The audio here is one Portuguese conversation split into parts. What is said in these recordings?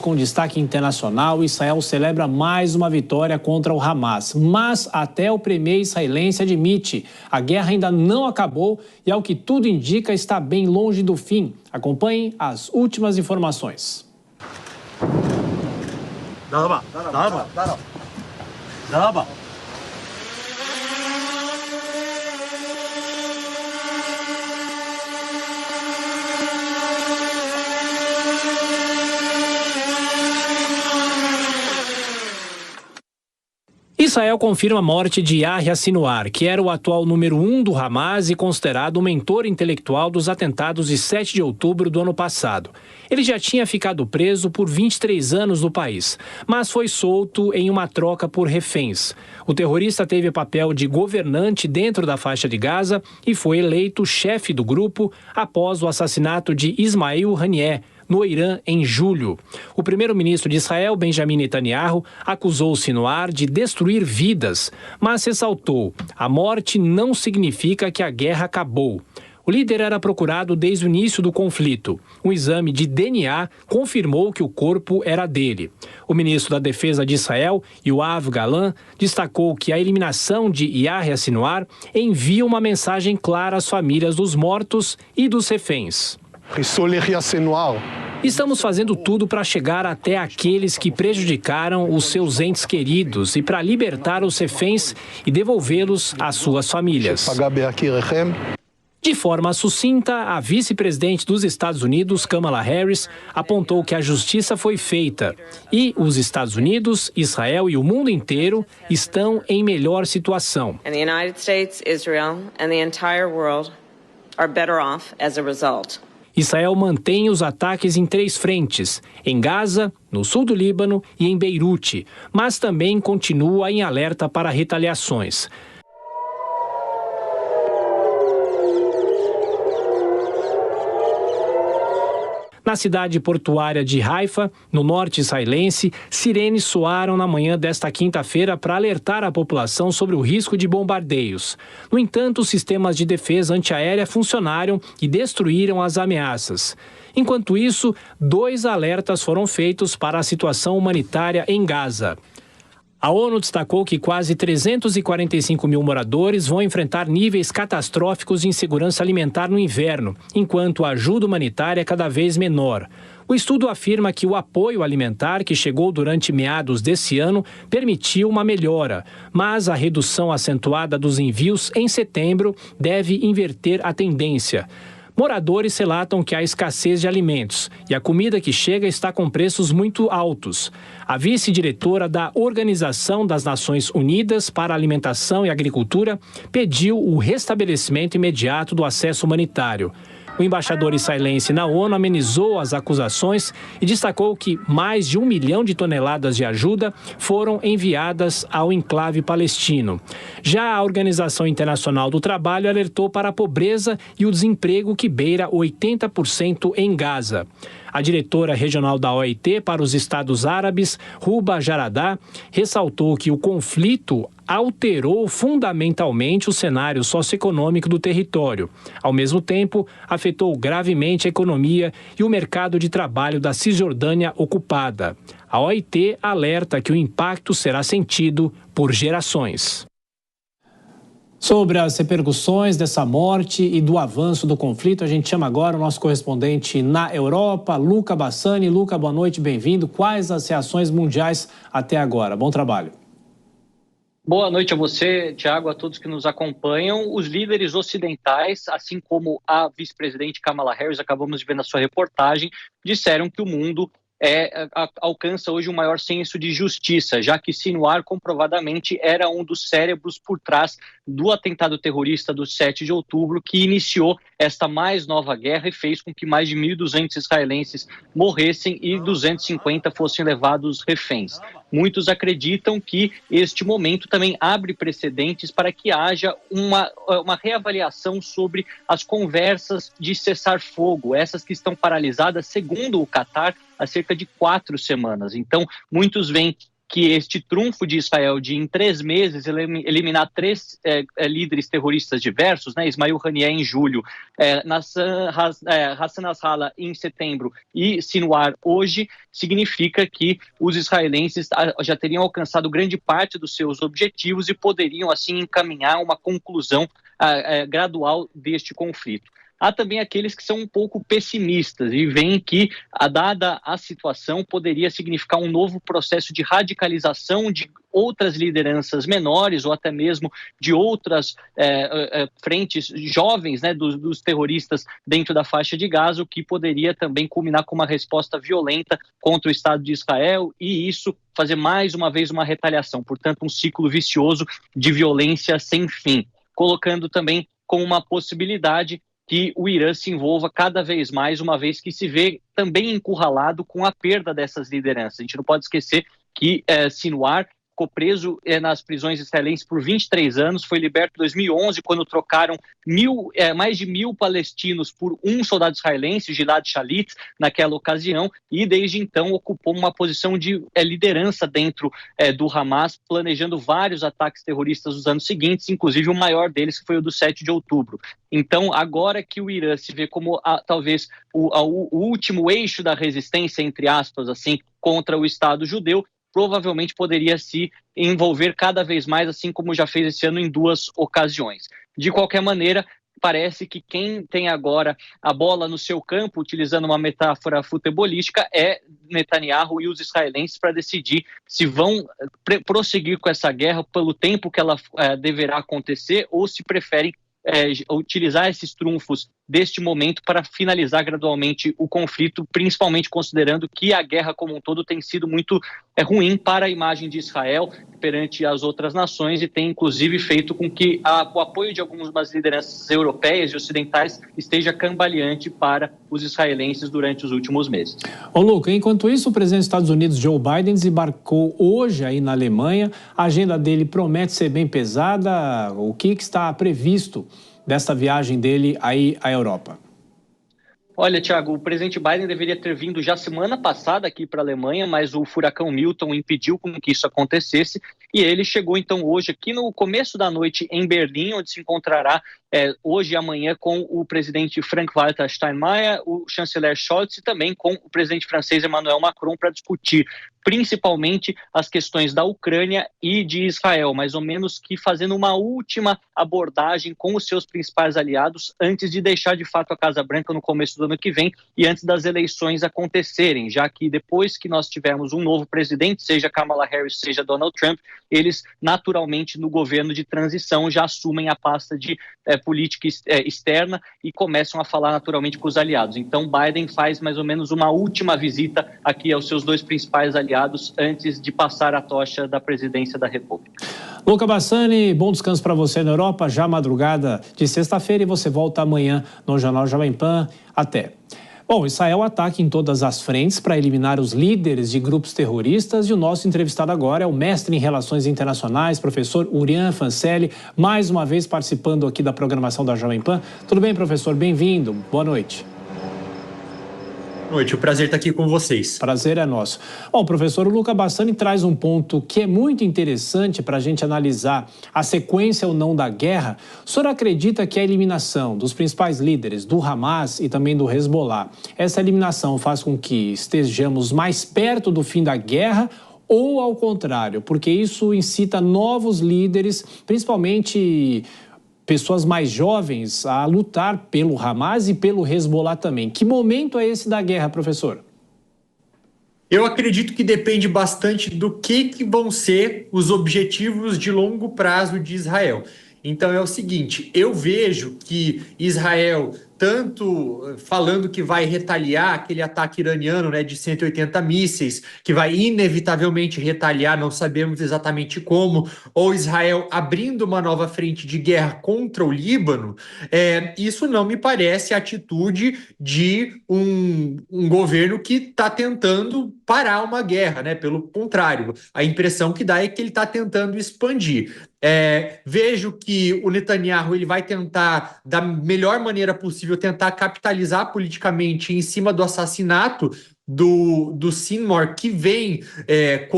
Com destaque internacional, Israel celebra mais uma vitória contra o Hamas. Mas até o premier israelense admite, a guerra ainda não acabou e, ao que tudo indica, está bem longe do fim. Acompanhem as últimas informações. Israel confirma a morte de Yahya Sinwar, que era o atual número 1 do Hamas e considerado o mentor intelectual dos atentados de 7 de outubro do ano passado. Ele já tinha ficado preso por 23 anos no país, mas foi solto em uma troca por reféns. O terrorista teve papel de governante dentro da faixa de Gaza e foi eleito chefe do grupo após o assassinato de Ismail Haniyeh, no Irã, em julho. O primeiro-ministro de Israel, Benjamin Netanyahu, acusou Sinwar de destruir vidas, mas ressaltou: a morte não significa que a guerra acabou. O líder era procurado desde o início do conflito. Um exame de DNA confirmou que o corpo era dele. O ministro da Defesa de Israel, Yoav Galan, destacou que a eliminação de Yahya Sinwar envia uma mensagem clara às famílias dos mortos e dos reféns. Estamos fazendo tudo para chegar até aqueles que prejudicaram os seus entes queridos e para libertar os reféns e devolvê-los às suas famílias. De forma sucinta, a vice-presidente dos Estados Unidos, Kamala Harris, apontou que a justiça foi feita e os Estados Unidos, Israel e o mundo inteiro estão em melhor situação. And the United States, Israel and the entire world are better off as a result. Israel mantém os ataques em 3 frentes, em Gaza, no sul do Líbano e em Beirute, mas também continua em alerta para retaliações. Na cidade portuária de Haifa, no norte israelense, sirenes soaram na manhã desta quinta-feira para alertar a população sobre o risco de bombardeios. No entanto, os sistemas de defesa antiaérea funcionaram e destruíram as ameaças. Enquanto isso, 2 alertas foram feitos para a situação humanitária em Gaza. A ONU destacou que quase 345 mil moradores vão enfrentar níveis catastróficos de insegurança alimentar no inverno, enquanto a ajuda humanitária é cada vez menor. O estudo afirma que o apoio alimentar, que chegou durante meados desse ano, permitiu uma melhora, mas a redução acentuada dos envios em setembro deve inverter a tendência. Moradores relatam que há escassez de alimentos e a comida que chega está com preços muito altos. A vice-diretora da Organização das Nações Unidas para a Alimentação e Agricultura pediu o restabelecimento imediato do acesso humanitário. O embaixador israelense na ONU amenizou as acusações e destacou que mais de 1 milhão de toneladas de ajuda foram enviadas ao enclave palestino. Já a Organização Internacional do Trabalho alertou para a pobreza e o desemprego que beira 80% em Gaza. A diretora regional da OIT para os Estados Árabes, Ruba Jaradá, ressaltou que o conflito alterou fundamentalmente o cenário socioeconômico do território. Ao mesmo tempo, afetou gravemente a economia e o mercado de trabalho da Cisjordânia ocupada. A OIT alerta que o impacto será sentido por gerações. Sobre as repercussões dessa morte e do avanço do conflito, a gente chama agora o nosso correspondente na Europa, Luca Bassani. Luca, boa noite, bem-vindo. Quais as reações mundiais até agora? Bom trabalho. Boa noite a você, Tiago, a todos que nos acompanham. Os líderes ocidentais, assim como a vice-presidente Kamala Harris, acabamos de ver na sua reportagem, disseram que o mundo alcança hoje um maior senso de justiça, já que Sinwar comprovadamente era um dos cérebros por trás do atentado terrorista do 7 de outubro, que iniciou esta mais nova guerra e fez com que mais de 1.200 israelenses morressem e 250 fossem levados reféns. Muitos acreditam que este momento também abre precedentes para que haja uma reavaliação sobre as conversas de cessar-fogo, essas que estão paralisadas, segundo o Qatar, há cerca de 4 semanas. Então, muitos veem que este trunfo de Israel de, em 3 meses, eliminar 3 líderes terroristas diversos, né, Ismail Haniyeh em julho, Hassan Nasrallah em setembro e Sinwar hoje, significa que os israelenses já teriam alcançado grande parte dos seus objetivos e poderiam, assim, encaminhar uma conclusão gradual deste conflito. Há também aqueles que são um pouco pessimistas e veem que, dada a situação, poderia significar um novo processo de radicalização de outras lideranças menores ou até mesmo de outras frentes jovens, né, dos terroristas dentro da faixa de Gaza, o que poderia também culminar com uma resposta violenta contra o Estado de Israel e isso fazer mais uma vez uma retaliação, portanto um ciclo vicioso de violência sem fim, colocando também como uma possibilidade que o Irã se envolva cada vez mais, uma vez que se vê também encurralado com a perda dessas lideranças. A gente não pode esquecer que Sinwar ficou preso nas prisões israelenses por 23 anos, foi liberto em 2011, quando trocaram mais de 1.000 palestinos por um soldado israelense, Gilad Shalit, naquela ocasião, e desde então ocupou uma posição de liderança dentro do Hamas, planejando vários ataques terroristas nos anos seguintes, inclusive o maior deles, que foi o do 7 de outubro. Então, agora que o Irã se vê como talvez o último eixo da resistência, entre aspas, assim, contra o Estado judeu, provavelmente poderia se envolver cada vez mais, assim como já fez esse ano em 2 ocasiões. De qualquer maneira, parece que quem tem agora a bola no seu campo, utilizando uma metáfora futebolística, é Netanyahu e os israelenses para decidir se vão prosseguir com essa guerra pelo tempo que ela deverá acontecer ou se preferem utilizar esses trunfos deste momento para finalizar gradualmente o conflito, principalmente considerando que a guerra como um todo tem sido muito ruim para a imagem de Israel perante as outras nações e tem inclusive feito com que o apoio de algumas lideranças europeias e ocidentais esteja cambaleante para os israelenses durante os últimos meses. Ô Luca, enquanto isso, o presidente dos Estados Unidos, Joe Biden, desembarcou hoje aí na Alemanha. A agenda dele promete ser bem pesada. O que está previsto desta viagem dele aí à Europa? Olha, Thiago, o presidente Biden deveria ter vindo já semana passada aqui para a Alemanha, mas o furacão Milton impediu com que isso acontecesse e ele chegou então hoje aqui no começo da noite em Berlim, onde se encontrará hoje e amanhã com o presidente Frank-Walter Steinmeier, o chanceler Scholz e também com o presidente francês Emmanuel Macron para discutir principalmente as questões da Ucrânia e de Israel, mais ou menos que fazendo uma última abordagem com os seus principais aliados antes de deixar de fato a Casa Branca no começo do ano que vem e antes das eleições acontecerem, já que depois que nós tivermos um novo presidente, seja Kamala Harris, seja Donald Trump, eles naturalmente no governo de transição já assumem a pasta de política externa e começam a falar naturalmente com os aliados. Então Biden faz mais ou menos uma última visita aqui aos seus 2 principais aliados antes de passar a tocha da presidência da República. Luca Bassani, bom descanso para você na Europa, já madrugada de sexta-feira e você volta amanhã no Jornal Jovem Pan. Até. Bom, Israel ataca em todas as frentes para eliminar os líderes de grupos terroristas e o nosso entrevistado agora é o mestre em Relações Internacionais, professor Urian Fancelli, mais uma vez participando aqui da programação da Jovem Pan. Tudo bem, professor? Bem-vindo. Boa noite. Boa noite, o prazer estar aqui com vocês. Prazer é nosso. Bom, professor, o Luca Bassani traz um ponto que é muito interessante para a gente analisar a sequência ou não da guerra. O senhor acredita que a eliminação dos principais líderes do Hamas e também do Hezbollah, essa eliminação faz com que estejamos mais perto do fim da guerra ou ao contrário? Porque isso incita novos líderes, principalmente pessoas mais jovens, a lutar pelo Hamas e pelo Hezbollah também. Que momento é esse da guerra, professor? Eu acredito que depende bastante do que vão ser os objetivos de longo prazo de Israel. Então é o seguinte, eu vejo que Israel, tanto falando que vai retaliar aquele ataque iraniano, né, de 180 mísseis, que vai inevitavelmente retaliar, não sabemos exatamente como, ou Israel abrindo uma nova frente de guerra contra o Líbano, isso não me parece a atitude de um governo que está tentando parar uma guerra, né? Pelo contrário, a impressão que dá é que ele está tentando expandir. Vejo que o Netanyahu ele vai tentar, da melhor maneira possível, tentar capitalizar politicamente em cima do assassinato do Seymour, que vem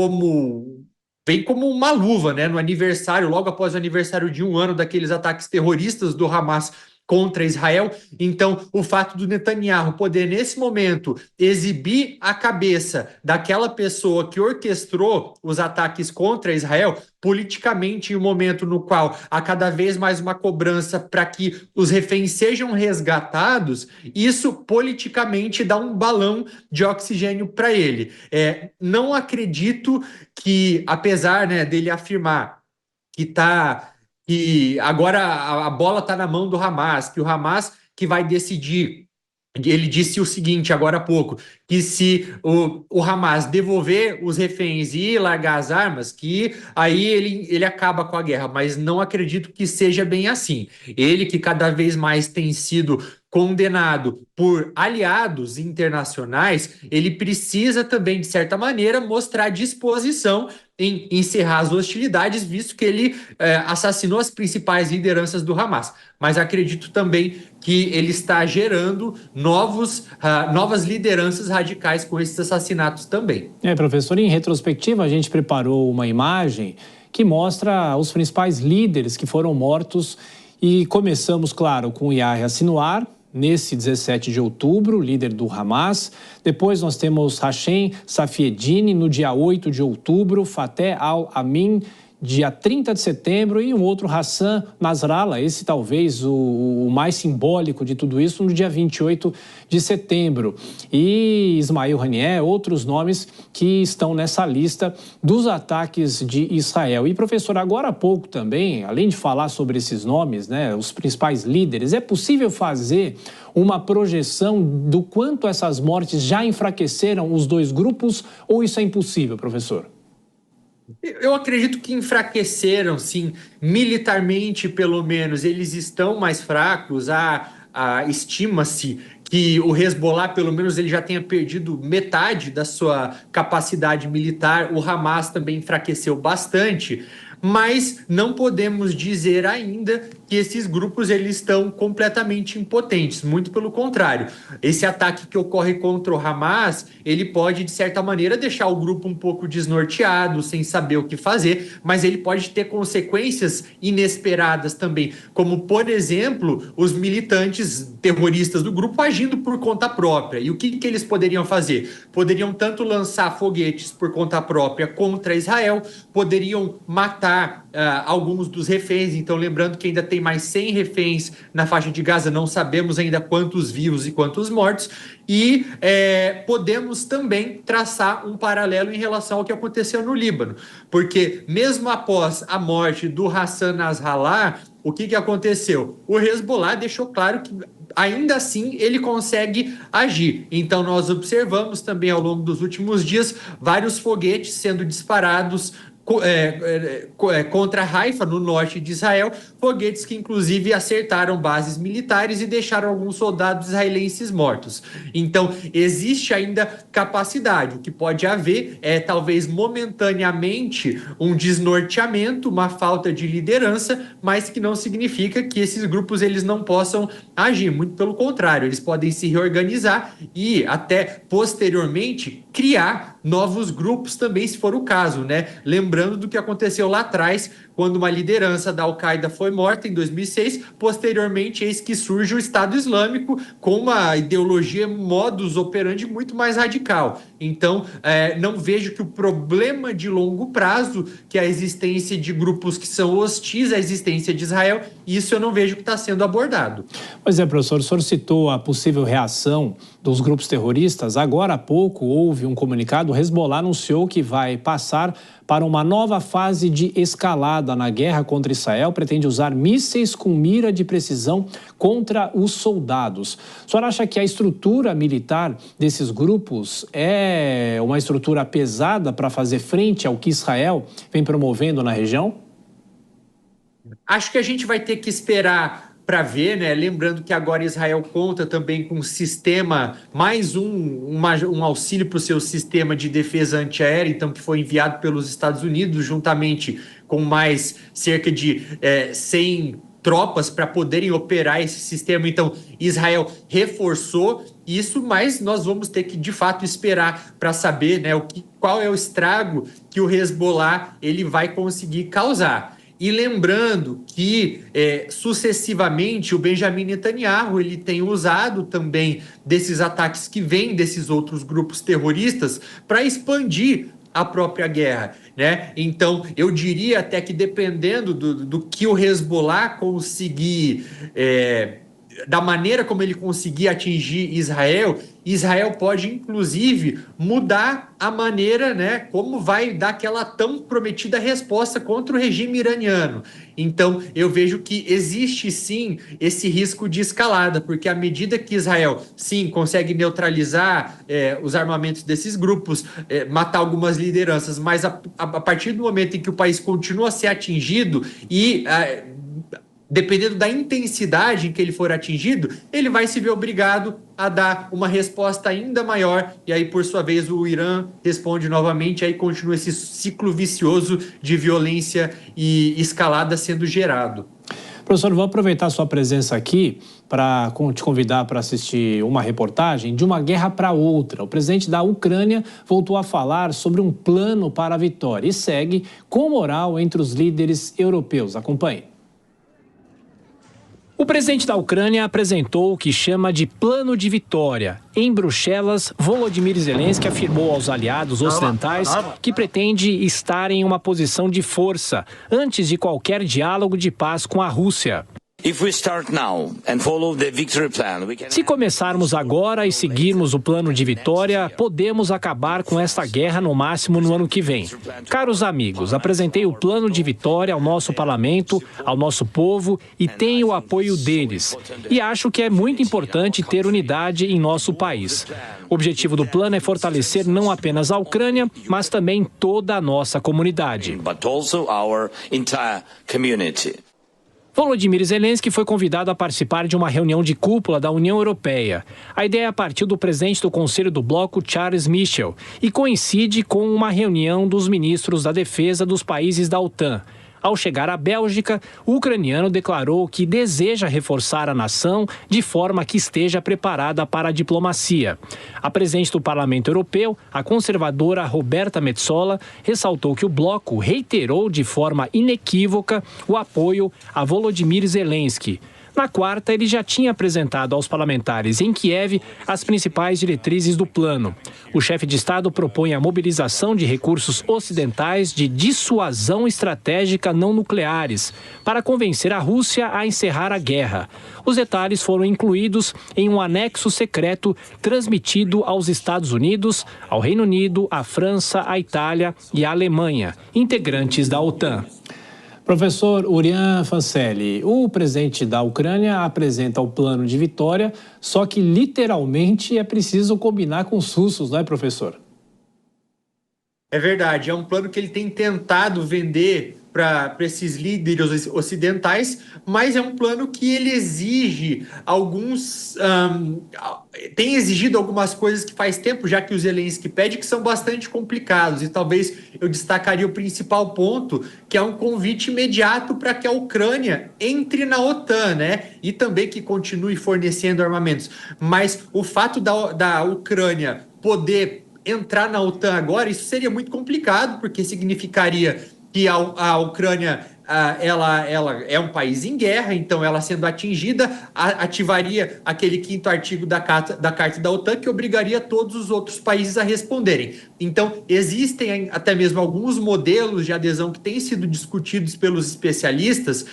como uma luva, né? No aniversário, logo após o aniversário de 1 ano daqueles ataques terroristas do Hamas contra Israel. Então, o fato do Netanyahu poder, nesse momento, exibir a cabeça daquela pessoa que orquestrou os ataques contra Israel, politicamente, em um momento no qual há cada vez mais uma cobrança para que os reféns sejam resgatados, isso politicamente dá um balão de oxigênio para ele. Não acredito que, apesar, né, dele afirmar que agora a bola está na mão do Hamas, que o Hamas que vai decidir. Ele disse o seguinte agora há pouco, que se o Hamas devolver os reféns e largar as armas, que aí ele acaba com a guerra, mas não acredito que seja bem assim. Ele que cada vez mais tem sido condenado por aliados internacionais, ele precisa também, de certa maneira, mostrar disposição em encerrar as hostilidades, visto que ele assassinou as principais lideranças do Hamas. Mas acredito também que ele está gerando novas lideranças radicais com esses assassinatos também. Professor, em retrospectiva, a gente preparou uma imagem que mostra os principais líderes que foram mortos e começamos, claro, com Yahya Sinwar, nesse 17 de outubro, líder do Hamas. Depois nós temos Hashem Safieddine, no dia 8 de outubro, Fateh al-Amin, dia 30 de setembro, e um outro, Hassan Nasrallah, esse talvez o mais simbólico de tudo isso, no dia 28 de setembro. E Ismail Haniyeh, outros nomes que estão nessa lista dos ataques de Israel. E, professor, agora há pouco também, além de falar sobre esses nomes, né, os principais líderes, é possível fazer uma projeção do quanto essas mortes já enfraqueceram os dois grupos, ou isso é impossível, professor? Eu acredito que enfraqueceram, sim, militarmente, pelo menos. Eles estão mais fracos. Estima-se que o Hezbollah, pelo menos, ele já tenha perdido metade da sua capacidade militar. O Hamas também enfraqueceu bastante. Mas não podemos dizer ainda que esses grupos eles estão completamente impotentes, muito pelo contrário. Esse ataque que ocorre contra o Hamas, ele pode, de certa maneira, deixar o grupo um pouco desnorteado, sem saber o que fazer, mas ele pode ter consequências inesperadas também, como, por exemplo, os militantes terroristas do grupo agindo por conta própria. E o que eles poderiam fazer? Poderiam tanto lançar foguetes por conta própria contra Israel, poderiam matar alguns dos reféns. Então, lembrando que ainda tem mais 100 reféns na faixa de Gaza, não sabemos ainda quantos vivos e quantos mortos, e podemos também traçar um paralelo em relação ao que aconteceu no Líbano, porque mesmo após a morte do Hassan Nasrallah, o que aconteceu? O Hezbollah deixou claro que ainda assim ele consegue agir. Então nós observamos também ao longo dos últimos dias vários foguetes sendo disparados contra Haifa, no norte de Israel, foguetes que inclusive acertaram bases militares e deixaram alguns soldados israelenses mortos. Então existe ainda capacidade. O que pode haver é talvez momentaneamente um desnorteamento, uma falta de liderança, mas que não significa que esses grupos eles não possam agir. Muito pelo contrário, eles podem se reorganizar e até posteriormente criar novos grupos também, se for o caso, né? Lembrando do que aconteceu lá atrás, quando uma liderança da Al-Qaeda foi morta em 2006, posteriormente eis que surge o Estado Islâmico com uma ideologia, modus operandi muito mais radical. Então, não vejo que o problema de longo prazo, que é a existência de grupos que são hostis à existência de Israel, isso eu não vejo que está sendo abordado. Pois é, professor, o senhor citou a possível reação dos grupos terroristas. Agora há pouco houve um comunicado, o Hezbollah anunciou que vai passar para uma nova fase de escalada na guerra contra Israel, pretende usar mísseis com mira de precisão contra os soldados. O senhor acha que a estrutura militar desses grupos é uma estrutura pesada para fazer frente ao que Israel vem promovendo na região? Acho que a gente vai ter que esperar para ver, né? Lembrando que agora Israel conta também com um sistema, mais um auxílio para o seu sistema de defesa antiaérea, então, que foi enviado pelos Estados Unidos, juntamente com mais cerca de 100 tropas para poderem operar esse sistema. Então, Israel reforçou isso, mas nós vamos ter que, de fato, esperar para saber, né, qual é o estrago que o Hezbollah ele vai conseguir causar. E lembrando que, sucessivamente, o Benjamin Netanyahu ele tem usado também desses ataques que vêm desses outros grupos terroristas para expandir a própria guerra, né? Então, eu diria até que dependendo do que o Hezbollah conseguir, da maneira como ele conseguir atingir Israel, Israel pode, inclusive, mudar a maneira, né, como vai dar aquela tão prometida resposta contra o regime iraniano. Então, eu vejo que existe, sim, esse risco de escalada, porque à medida que Israel, sim, consegue neutralizar os armamentos desses grupos, matar algumas lideranças, mas a partir do momento em que o país continua a ser atingido e dependendo da intensidade em que ele for atingido, ele vai se ver obrigado a dar uma resposta ainda maior, e aí, por sua vez, o Irã responde novamente, aí continua esse ciclo vicioso de violência e escalada sendo gerado. Professor, vou aproveitar a sua presença aqui para te convidar para assistir uma reportagem de uma guerra para outra. O presidente da Ucrânia voltou a falar sobre um plano para a vitória e segue com moral entre os líderes europeus. Acompanhe. O presidente da Ucrânia apresentou o que chama de plano de vitória. Em Bruxelas, Volodymyr Zelensky afirmou aos aliados ocidentais que pretende estar em uma posição de força antes de qualquer diálogo de paz com a Rússia. Se começarmos agora e seguirmos o plano de vitória, podemos acabar com esta guerra no máximo no ano que vem. Caros amigos, apresentei o plano de vitória ao nosso parlamento, ao nosso povo e tenho o apoio deles. E acho que é muito importante ter unidade em nosso país. O objetivo do plano é fortalecer não apenas a Ucrânia, mas também toda a nossa comunidade. Volodymyr Zelensky foi convidado a participar de uma reunião de cúpula da União Europeia. A ideia partiu do presidente do Conselho do Bloco, Charles Michel, e coincide com uma reunião dos ministros da defesa dos países da OTAN. Ao chegar à Bélgica, o ucraniano declarou que deseja reforçar a nação de forma que esteja preparada para a diplomacia. A presidente do Parlamento Europeu, a conservadora Roberta Metsola, ressaltou que o bloco reiterou de forma inequívoca o apoio a Volodymyr Zelensky. Na quarta, ele já tinha apresentado aos parlamentares em Kiev as principais diretrizes do plano. O chefe de Estado propõe a mobilização de recursos ocidentais de dissuasão estratégica não nucleares para convencer a Rússia a encerrar a guerra. Os detalhes foram incluídos em um anexo secreto transmitido aos Estados Unidos, ao Reino Unido, à França, à Itália e à Alemanha, integrantes da OTAN. Professor Urian Fancelli, o presidente da Ucrânia apresenta o plano de vitória, só que literalmente é preciso combinar com os russos, não é, professor? É verdade, é um plano que ele tem tentado vender para esses líderes ocidentais, mas é um plano que ele exige tem exigido algumas coisas que faz tempo já que o Zelensky pede, que são bastante complicados, e talvez eu destacaria o principal ponto, que é um convite imediato para que a Ucrânia entre na OTAN, né? E também que continue fornecendo armamentos. Mas o fato da Ucrânia poder entrar na OTAN agora, isso seria muito complicado, porque significaria que a Ucrânia ela é um país em guerra, então ela sendo atingida ativaria aquele 5º artigo da Carta da OTAN, que obrigaria todos os outros países a responderem. Então, existem até mesmo alguns modelos de adesão que têm sido discutidos pelos especialistas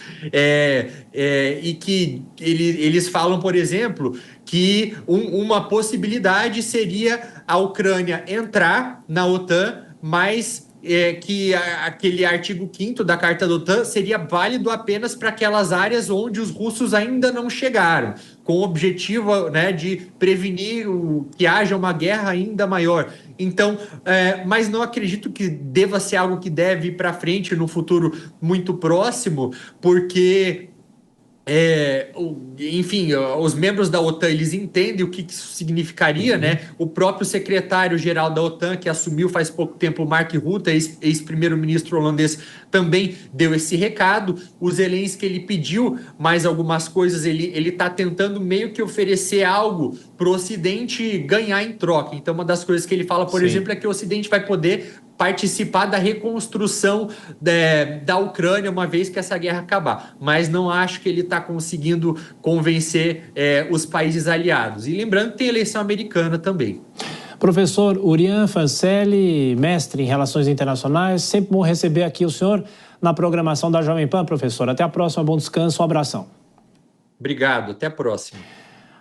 e que eles falam, por exemplo, que uma possibilidade seria a Ucrânia entrar na OTAN, mas que aquele artigo 5º da Carta da OTAN seria válido apenas para aquelas áreas onde os russos ainda não chegaram, com o objetivo, né, de prevenir que haja uma guerra ainda maior. Então, mas não acredito que deva ser algo que deve ir para frente no futuro muito próximo, porque enfim, os membros da OTAN, eles entendem o que isso significaria, né? O próprio secretário-geral da OTAN, que assumiu faz pouco tempo, o Mark Rutte, ex-primeiro-ministro holandês, também deu esse recado. O Zelensky, ele pediu mais algumas coisas, ele está tentando meio que oferecer algo para o Ocidente ganhar em troca. Então, uma das coisas que ele fala, por exemplo, é que o Ocidente vai poder participar da reconstrução da Ucrânia uma vez que essa guerra acabar. Mas não acho que ele está conseguindo convencer os países aliados. E lembrando que tem eleição americana também. Professor Urian Fancelli, mestre em Relações Internacionais, sempre bom receber aqui o senhor na programação da Jovem Pan, professor. Até a próxima, bom descanso, um abração. Obrigado, até a próxima.